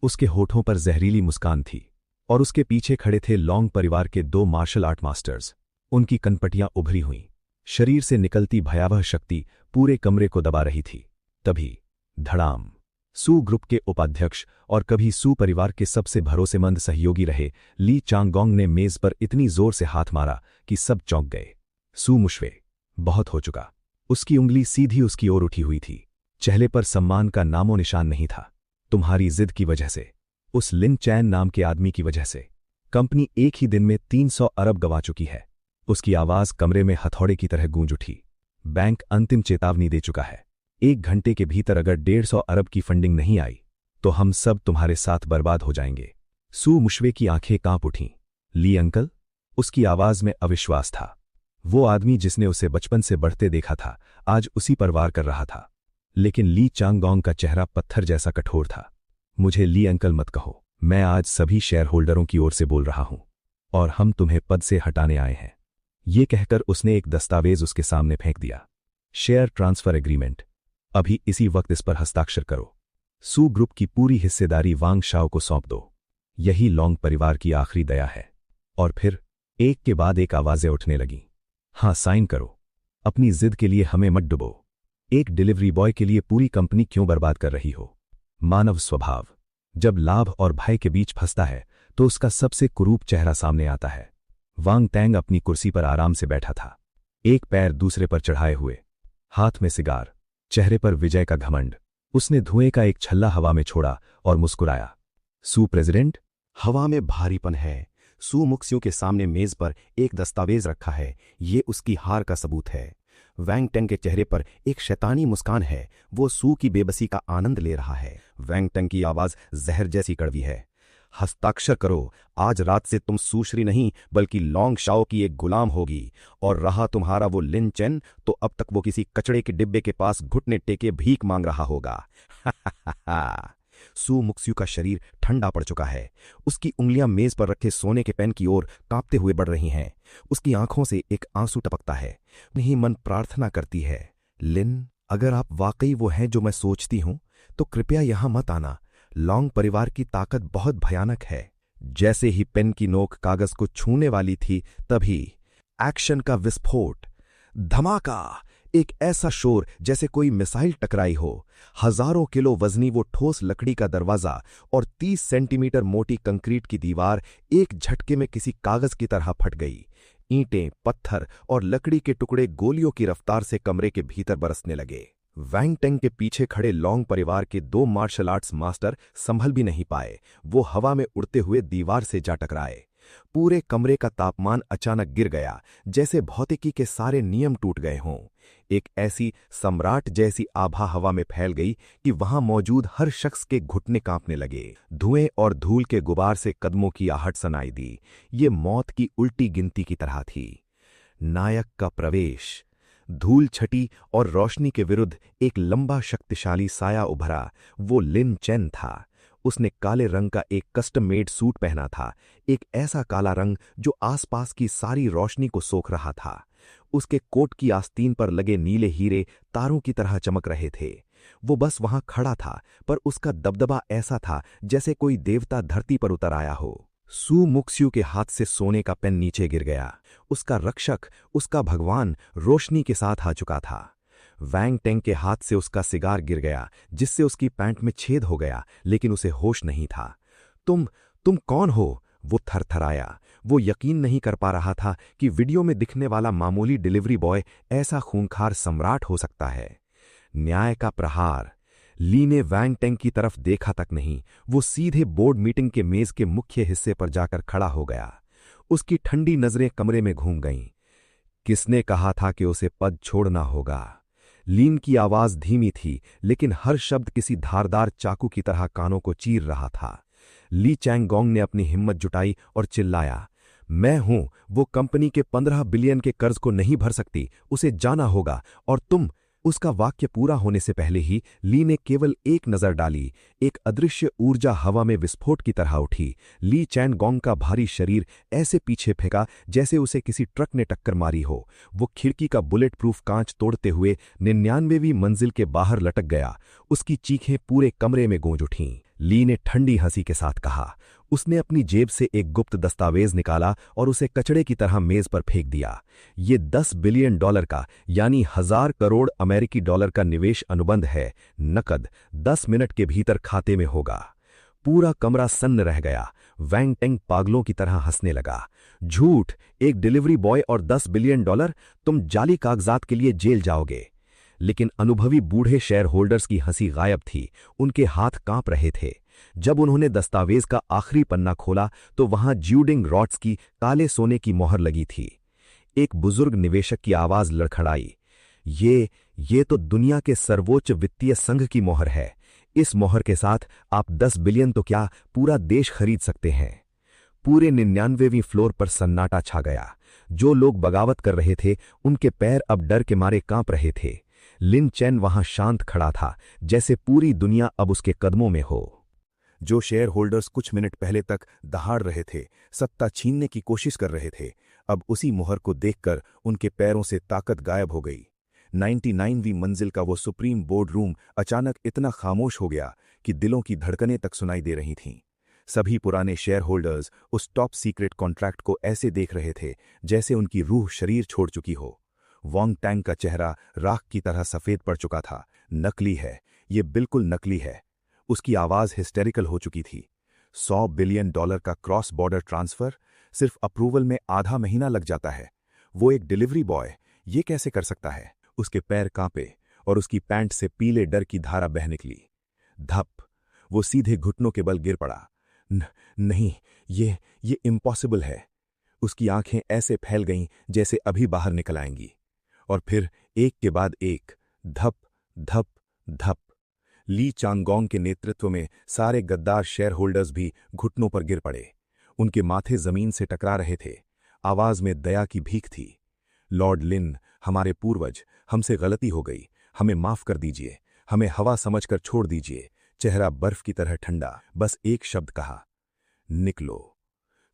S5: उसके होठों पर जहरीली मुस्कान थी और उसके पीछे खड़े थे लॉन्ग परिवार के 2 मार्शल आर्ट मास्टर्स। उनकी कनपटियां उभरी हुईं, शरीर से निकलती भयावह शक्ति पूरे कमरे को दबा रही थी। तभी धड़ाम, सू ग्रुप के उपाध्यक्ष और कभी सू परिवार के सबसे भरोसेमंद सहयोगी रहे ली चांगोंग ने मेज पर इतनी जोर से हाथ मारा कि सब चौंक गए। सू मुश्वे, बहुत हो चुका। उसकी उंगली सीधी उसकी ओर उठी हुई थी। चेहरे पर सम्मान का नामो निशान नहीं था। तुम्हारी जिद की वजह से, उस लिन चैन नाम के आदमी की वजह से, कंपनी एक ही दिन में 300 अरब गंवा चुकी है। उसकी आवाज कमरे में हथौड़े की तरह गूंज उठी। बैंक अंतिम चेतावनी दे चुका है। 1 घंटे के भीतर अगर 150 अरब की फंडिंग नहीं आई तो हम सब तुम्हारे साथ बर्बाद हो जाएंगे। सू मुश्वे की आंखें कांप उठीं। ली अंकल? उसकी आवाज में अविश्वास था। वो आदमी जिसने उसे बचपन से बढ़ते देखा था आज उसी पर वार कर रहा था। लेकिन ली चांगोंग का चेहरा पत्थर जैसा कठोर था। मुझे ली अंकल मत कहो, मैं आज सभी शेयर होल्डरों की ओर से बोल रहा हूं और हम तुम्हें पद से हटाने आए हैं। ये कहकर उसने एक दस्तावेज उसके सामने फेंक दिया। Share transfer agreement. अभी इसी वक्त इस पर हस्ताक्षर करो। सू ग्रुप की पूरी हिस्सेदारी वांग शाओ को सौंप दो। यही लॉन्ग परिवार की आखिरी दया है। और फिर एक के बाद एक आवाजें उठने लगीं। हाँ, साइन करो। अपनी जिद के लिए हमें मत डुबो। एक डिलीवरी बॉय के लिए पूरी कंपनी क्यों बर्बाद कर रही हो? मानव स्वभाव, जब लाभ और भय के बीच फंसता है तो उसका सबसे कुरूप चेहरा सामने आता है। वांग टैंग अपनी कुर्सी पर आराम से बैठा था, एक पैर दूसरे पर चढ़ाए हुए, हाथ में सिगार, चेहरे पर विजय का घमंड। उसने धुएं का एक छल्ला हवा में छोड़ा और मुस्कुराया। सू प्रेसिडेंट?
S6: हवा में भारीपन है। सू मुक्स्यू के सामने मेज पर एक दस्तावेज रखा है। ये उसकी हार का सबूत है। वैंग टेंग के चेहरे पर एक शैतानी मुस्कान है। वो सू की बेबसी का आनंद ले रहा है। वैंग टेंग की आवाज जहर जैसी कड़वी है। हस्ताक्षर करो। आज रात से तुम सूश्री नहीं बल्कि लॉन्ग शाओ की एक गुलाम होगी। और रहा तुम्हारा वो लिन चेन, तो अब तक वो किसी कचड़े के डिब्बे के पास घुटने टेके भीख मांग रहा होगा। सू मुक्स्यू का शरीर ठंडा पड़ चुका है। उसकी उंगलियां मेज पर रखे सोने के पेन की ओर कांपते हुए बढ़ रही हैं। उसकी आंखों से एक आंसू टपकता है। नहीं, मन प्रार्थना करती है, लिन, अगर आप वाकई वो हैं जो मैं सोचती हूं तो कृपया यहां मत आना। लॉन्ग परिवार की ताकत बहुत भयानक है। जैसे ही पेन की नोक कागज को छूने वाली थी तभी एक्शन का विस्फोट, धमाका, एक ऐसा शोर जैसे कोई मिसाइल टकराई हो। हजारों किलो वजनी वो ठोस लकड़ी का दरवाजा और 30 सेंटीमीटर मोटी कंक्रीट की दीवार एक झटके में किसी कागज की तरह फट गई। ईंटें, पत्थर और लकड़ी के टुकड़े गोलियों की रफ्तार से कमरे के भीतर बरसने लगे। वैंग टेंग के पीछे खड़े लॉन्ग परिवार के 2 मार्शल आर्ट्स मास्टर संभल भी नहीं पाए। वो हवा में उड़ते हुए दीवार से जा टकराए। पूरे कमरे का तापमान अचानक गिर गया, जैसे भौतिकी के सारे नियम टूट गए हों। एक ऐसी सम्राट जैसी आभा हवा में फैल गई कि वहां मौजूद हर शख्स के घुटने कांपने लगे। धुएं और धूल के गुबार से कदमों की आहट सुनाई दी। ये मौत की उल्टी गिनती की तरह थी। नायक का प्रवेश। धूल छटी और रोशनी के विरुद्ध एक लंबा शक्तिशाली साया उभरा। वो लिन चेन था। उसने काले रंग का एक कस्टम मेड सूट पहना था, एक ऐसा काला रंग जो आसपास की सारी रोशनी को सोख रहा था। उसके कोट की आस्तीन पर लगे नीले हीरे तारों की तरह चमक रहे थे। वो बस वहां खड़ा था, पर उसका दबदबा ऐसा था जैसे कोई देवता धरती पर उतर आया हो। सू मुक्स्यू के हाथ से सोने का पेन नीचे गिर गया। उसका रक्षक, उसका भगवान रोशनी के साथ आ चुका था। वैंग टेंग के हाथ से उसका सिगार गिर गया, जिससे उसकी पैंट में छेद हो गया, लेकिन उसे होश नहीं था। तुम कौन हो? वो थरथराया। वो यकीन नहीं कर पा रहा था कि वीडियो में दिखने वाला मामूली डिलीवरी बॉय ऐसा खूंखार सम्राट हो सकता है। न्याय का प्रहार। ली ने वैंग टेंग की तरफ देखा तक नहीं, वो सीधे बोर्ड मीटिंग के मेज के मुख्य हिस्से पर जाकर खड़ा हो गया। उसकी ठंडी नजरें कमरे में घूम गईं। किसने कहा था कि उसे पद छोड़ना होगा? लीन की आवाज धीमी थी, लेकिन हर शब्द किसी धारदार चाकू की तरह कानों को चीर रहा था। ली चैंगगोंग ने अपनी हिम्मत जुटाई और चिल्लाया, मैं हूं वो कंपनी के 15 बिलियन के कर्ज को नहीं भर सकती, उसे जाना होगा। और तुम। उसका वाक्य पूरा होने से पहले ही ली ने केवल एक नजर डाली। एक अदृश्य ऊर्जा हवा में विस्फोट की तरह उठी। ली चैंगगोंग का भारी शरीर ऐसे पीछे फेंका जैसे उसे किसी ट्रक ने टक्कर मारी हो। वो खिड़की का बुलेट प्रूफ कांच तोड़ते हुए 99वीं मंजिल के बाहर लटक गया। उसकी चीखें पूरे कमरे में गूंज उठीं। ली ने ठंडी हंसी के साथ कहा। उसने अपनी जेब से एक गुप्त दस्तावेज निकाला और उसे कचड़े की तरह मेज पर फेंक दिया। ये $10 बिलियन का, यानी 1000 करोड़ अमेरिकी डॉलर का निवेश अनुबंध है। नकद 10 मिनट के भीतर खाते में होगा। पूरा कमरा सन्न रह गया। वैंग टेंग पागलों की तरह हंसने लगा। झूठ! एक डिलीवरी बॉय और $10 बिलियन? तुम जाली कागजात के लिए जेल जाओगे। लेकिन अनुभवी बूढ़े शेयर होल्डर्स की हंसी गायब थी। उनके हाथ कांप रहे थे। जब उन्होंने दस्तावेज का आखिरी पन्ना खोला तो वहां ज्यूडिंग रॉड्स की काले सोने की मोहर लगी थी। एक बुजुर्ग निवेशक की आवाज लड़खड़ाई, ये तो दुनिया के सर्वोच्च वित्तीय संघ की मोहर है। इस मोहर के साथ आप 10 बिलियन तो क्या, पूरा देश खरीद सकते हैं। पूरे 99वीं फ्लोर पर सन्नाटा छा गया। जो लोग बगावत कर रहे थे, उनके पैर अब डर के मारे कांप रहे थे। लिन चैन वहां शांत खड़ा था, जैसे पूरी दुनिया अब उसके कदमों में हो। जो शेयर होल्डर्स कुछ मिनट पहले तक दहाड़ रहे थे, सत्ता छीनने की कोशिश कर रहे थे, अब उसी मोहर को देखकर उनके पैरों से ताकत गायब हो गई। 99वीं मंजिल का वो सुप्रीम बोर्ड रूम अचानक इतना खामोश हो गया कि दिलों की धड़कनें तक सुनाई दे रही थीं। सभी पुराने शेयर होल्डर्स उस टॉप सीक्रेट कॉन्ट्रैक्ट को ऐसे देख रहे थे जैसे उनकी रूह शरीर छोड़ चुकी हो। वॉन्ग टैंग का चेहरा राख की तरह सफेद पड़ चुका था। नकली है, ये बिल्कुल नकली है। उसकी आवाज हिस्टेरिकल हो चुकी थी। $100 बिलियन का क्रॉस बॉर्डर ट्रांसफर, सिर्फ अप्रूवल में आधा महीना लग जाता है। वो एक डिलीवरी बॉय ये कैसे कर सकता है? उसके पैर कांपे और उसकी पैंट से पीले डर की धारा बह निकली। धप! वो सीधे घुटनों के बल गिर पड़ा। नहीं, ये इम्पॉसिबल है। उसकी आंखें ऐसे फैल गईं जैसे अभी बाहर निकल आएंगी। और फिर एक के बाद एक, धप धप धप। ली चांगगोंग के नेतृत्व में सारे गद्दार शेयर होल्डर्स भी घुटनों पर गिर पड़े। उनके माथे जमीन से टकरा रहे थे। आवाज में दया की भीख थी। लॉर्ड लिन, हमारे पूर्वज, हमसे गलती हो गई, हमें माफ कर दीजिए, हमें हवा समझकर छोड़ दीजिए। चेहरा बर्फ की तरह ठंडा, बस एक शब्द कहा, निकलो।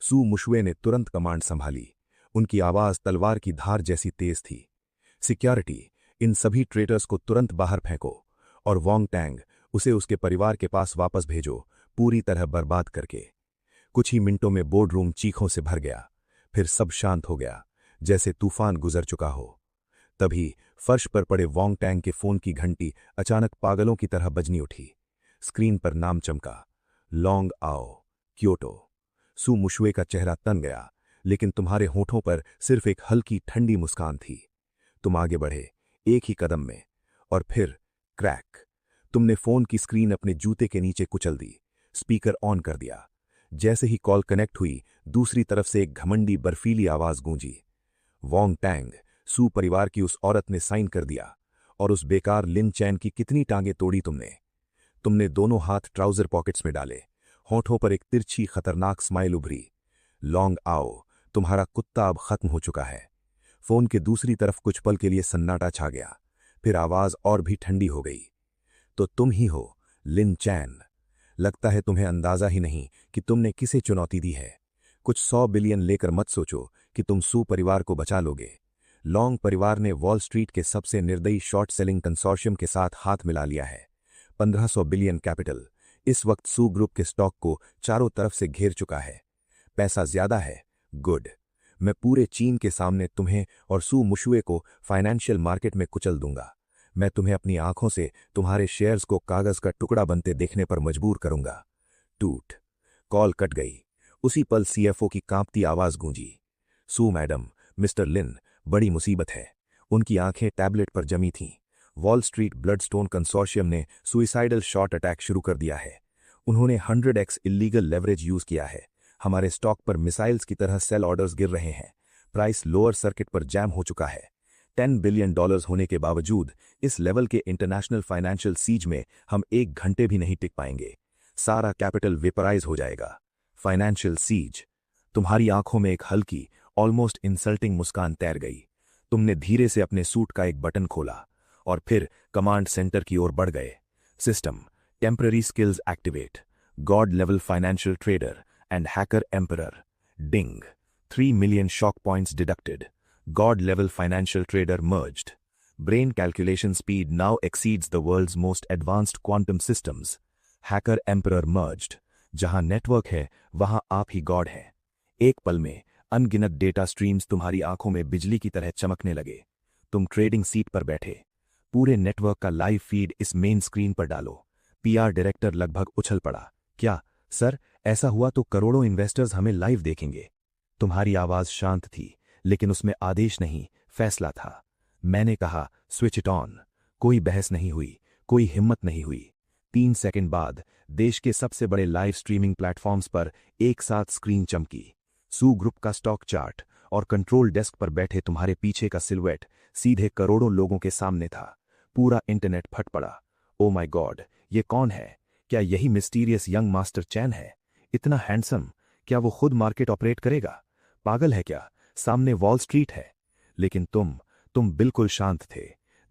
S6: सू मुशुए ने तुरंत कमांड संभाली। उनकी आवाज तलवार की धार जैसी तेज थी। सिक्योरिटी, इन सभी ट्रेटर्स को तुरंत बाहर फेंको और वॉन्ग टैंग, उसे उसके परिवार के पास वापस भेजो, पूरी तरह बर्बाद करके। कुछ ही मिनटों में बोर्ड रूम चीखों से भर गया। फिर सब शांत हो गया, जैसे तूफान गुजर चुका हो। तभी फर्श पर पड़े वॉन्ग टैंग के फोन की घंटी अचानक पागलों की तरह बजनी उठी। स्क्रीन पर नाम चमका, लॉन्ग आओ, क्योटो। सू मुशुए का चेहरा तन गया, लेकिन तुम्हारे होठों पर सिर्फ एक हल्की ठंडी मुस्कान थी। तुम आगे बढ़े, एक ही कदम में, और फिर क्रैक! तुमने फोन की स्क्रीन अपने जूते के नीचे कुचल दी। स्पीकर ऑन कर दिया। जैसे ही कॉल कनेक्ट हुई, दूसरी तरफ से एक घमंडी बर्फीली आवाज गूंजी, वॉन्ग टैंग, सू परिवार की उस औरत ने साइन कर दिया। और उस बेकार लिन चैन की कितनी टांगें तोड़ी तुमने दोनों हाथ ट्राउजर पॉकेट्स में डाले। होठों पर एक तिरछी खतरनाक स्माइल उभरी। लॉन्ग आओ, तुम्हारा कुत्ता अब खत्म हो चुका है। फोन के दूसरी तरफ कुछ पल के लिए सन्नाटा छा गया। फिर आवाज और भी ठंडी हो गई। तो तुम ही हो, लिन चैन। लगता है तुम्हें अंदाजा ही नहीं कि तुमने किसे चुनौती दी है। कुछ 100 बिलियन लेकर मत सोचो कि तुम सू परिवार को बचा लोगे। लॉन्ग परिवार ने वॉल स्ट्रीट के सबसे निर्दयी शॉर्ट सेलिंग कंसोर्शियम के साथ हाथ मिला लिया है। 1500 बिलियन कैपिटल इस वक्त सू ग्रुप के स्टॉक को चारों तरफ से घेर चुका है। पैसा ज्यादा है, गुड। मैं पूरे चीन के सामने तुम्हें और सू मुशुए को फाइनेंशियल मार्केट में कुचल दूंगा। मैं तुम्हें अपनी आंखों से तुम्हारे शेयर्स को कागज का टुकड़ा बनते देखने पर मजबूर करूंगा। टूट। कॉल कट गई। उसी पल सीएफओ की कांपती आवाज गूंजी। सू मैडम, मिस्टर लिन, बड़ी मुसीबत है। उनकी आंखें टैबलेट पर जमी थीं। वॉल स्ट्रीट ब्लडस्टोन कंसोर्शियम ने सुइसाइडल शॉर्ट अटैक शुरू कर दिया है। उन्होंने 100x इलीगल लेवरेज यूज किया है। हमारे स्टॉक पर मिसाइल्स की तरह सेल ऑर्डर्स गिर रहे हैं। प्राइस लोअर सर्किट पर जैम हो चुका है। $10 बिलियन होने के बावजूद इस लेवल के इंटरनेशनल फाइनेंशियल सीज में हम 1 घंटे भी नहीं टिक पाएंगे। सारा कैपिटल वेपराइज हो जाएगा। Financial seize. तुम्हारी आंखों में एक हल्की, ऑलमोस्ट इंसल्टिंग मुस्कान तैर गई। तुमने धीरे से अपने सूट का एक बटन खोला और फिर कमांड सेंटर की ओर बढ़ गए। System, temporary skills activate, God level financial trader and hacker emperor. Ding. 3 million shock points deducted. God level financial trader merged. Brain calculation speed now exceeds the world's most advanced quantum systems. Hacker emperor merged. जहां नेटवर्क है वहां आप ही गॉड हैं। एक पल में अनगिनत डेटा स्ट्रीम्स तुम्हारी आंखों में बिजली की तरह चमकने लगे। तुम ट्रेडिंग सीट पर बैठे। पूरे नेटवर्क का लाइव फीड इस मेन स्क्रीन पर डालो। पीआर डायरेक्टर लगभग उछल पड़ा। क्या सर, ऐसा हुआ तो करोड़ों इन्वेस्टर्स हमें लाइव देखेंगे। तुम्हारी आवाज शांत थी, लेकिन उसमें आदेश नहीं, फैसला था। मैंने कहा, स्विच इट ऑन। कोई बहस नहीं हुई, कोई हिम्मत नहीं हुई। 3 सेकंड बाद देश के सबसे बड़े लाइव स्ट्रीमिंग प्लेटफॉर्म्स पर एक साथ स्क्रीन चमकी। सू ग्रुप का स्टॉक चार्ट और कंट्रोल डेस्क पर बैठे तुम्हारे पीछे का सिलुएट सीधे करोड़ों लोगों के सामने था। पूरा इंटरनेट फट पड़ा। ओ माय गॉड, ये कौन है? क्या यही मिस्टीरियस यंग मास्टर चैन है? इतना हैंडसम, क्या वो खुद मार्केट ऑपरेट करेगा? पागल है क्या? सामने वॉल स्ट्रीट है। लेकिन तुम बिल्कुल शांत थे।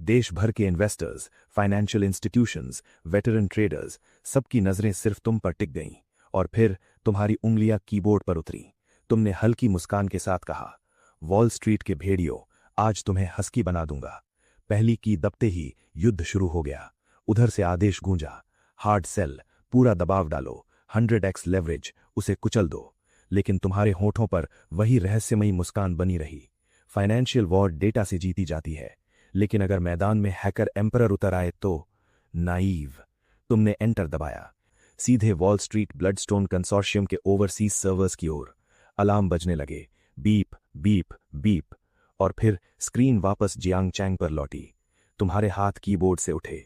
S6: देश भर के investors, financial institutions, veteran traders, सबकी नजरें सिर्फ तुम पर टिक गईं। और फिर तुम्हारी उंगलियां कीबोर्ड पर उतरी। तुमने हल्की मुस्कान के साथ कहा, वॉल स्ट्रीट के भेड़ियों, आज तुम्हें हस्की बना दूंगा। पहली की दबते ही युद्ध शुरू हो गया। उधर से आदेश गूंजा, हार्ड सेल, पूरा दबाव डालो, 100x लेवरेज, उसे कुचल दो। लेकिन तुम्हारे होठों पर वही रहस्यमयी मुस्कान बनी रही। फाइनेंशियल वॉर डेटा से जीती जाती है, लेकिन अगर मैदान में हैकर एम्परर उतर आए तो? नाइव। तुमने एंटर दबाया। सीधे वॉल स्ट्रीट ब्लडस्टोन कंसोर्शियम के ओवरसीज सर्वर्स की ओर। अलार्म बजने लगे, बीप बीप बीप। और फिर स्क्रीन वापस जियांग चैंग पर लौटी। तुम्हारे हाथ कीबोर्ड से उठे।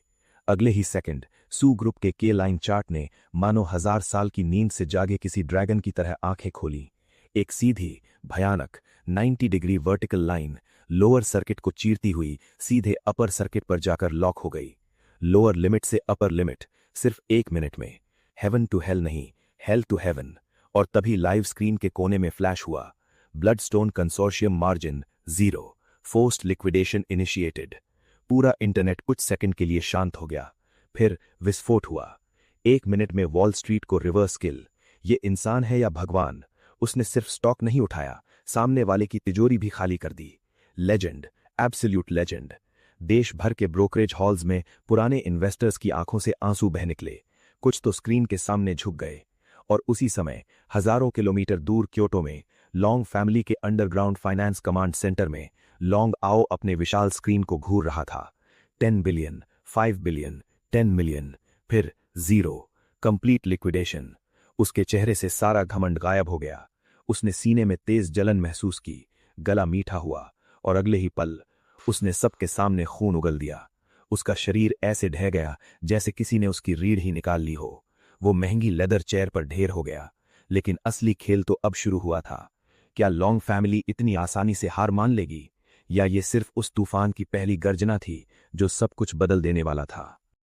S6: अगले ही सेकंड सू ग्रुप के के लाइन चार्ट ने मानो 1000 साल की नींद से जागे किसी ड्रैगन की तरह आंखें खोली। एक सीधी, भयानक 90 degree vertical line lower circuit को चीरती हुई सीधे अपर सर्किट पर जाकर लॉक हो गई। लोअर लिमिट से अपर लिमिट सिर्फ 1 मिनट में। हेवन टू हेल नहीं, हेल टू हेवन। और तभी लाइव स्क्रीन के कोने में फ्लैश हुआ, Bloodstone consortium margin 0, forced liquidation initiated. पूरा इंटरनेट कुछ सेकंड के लिए शांत हो गया। फिर विस्फोट हुआ। 1 मिनट में वॉल स्ट्रीट को रिवर्स किल। ये इंसान है या भगवान? उसने सिर्फ स्टॉक नहीं उठाया, सामने वाले की तिजोरी भी खाली कर दी। Legend, absolute legend. देश भर के ब्रोकरेज हॉल्स में पुराने इन्वेस्टर्स की आंखों से आंसू बह निकले। कुछ तो स्क्रीन के सामने झुक गए। और उसी समय हजारों किलोमीटर दूर क्योटो में लॉन्ग फैमिली के अंडरग्राउंड फाइनेंस कमांड सेंटर में लॉन्ग आओ अपने विशाल स्क्रीन को घूर रहा था। 10 बिलियन, 5 बिलियन, 10 मिलियन, फिर 0, कंप्लीट लिक्विडेशन। उसके चेहरे से सारा घमंड गायब हो गया। उसने सीने में तेज जलन महसूस की, गला मीठा हुआ और अगले ही पल उसने सबके सामने खून उगल दिया। उसका शरीर ऐसे ढह गया जैसे किसी ने उसकी रीढ़ ही निकाल ली हो। वो महंगी लेदर चेयर पर ढेर हो गया। लेकिन असली खेल तो अब शुरू हुआ था। क्या लॉन्ग फैमिली इतनी आसानी से हार मान लेगी, या ये सिर्फ उस तूफान की पहली गर्जना थी जो सब कुछ बदल देने वाला था?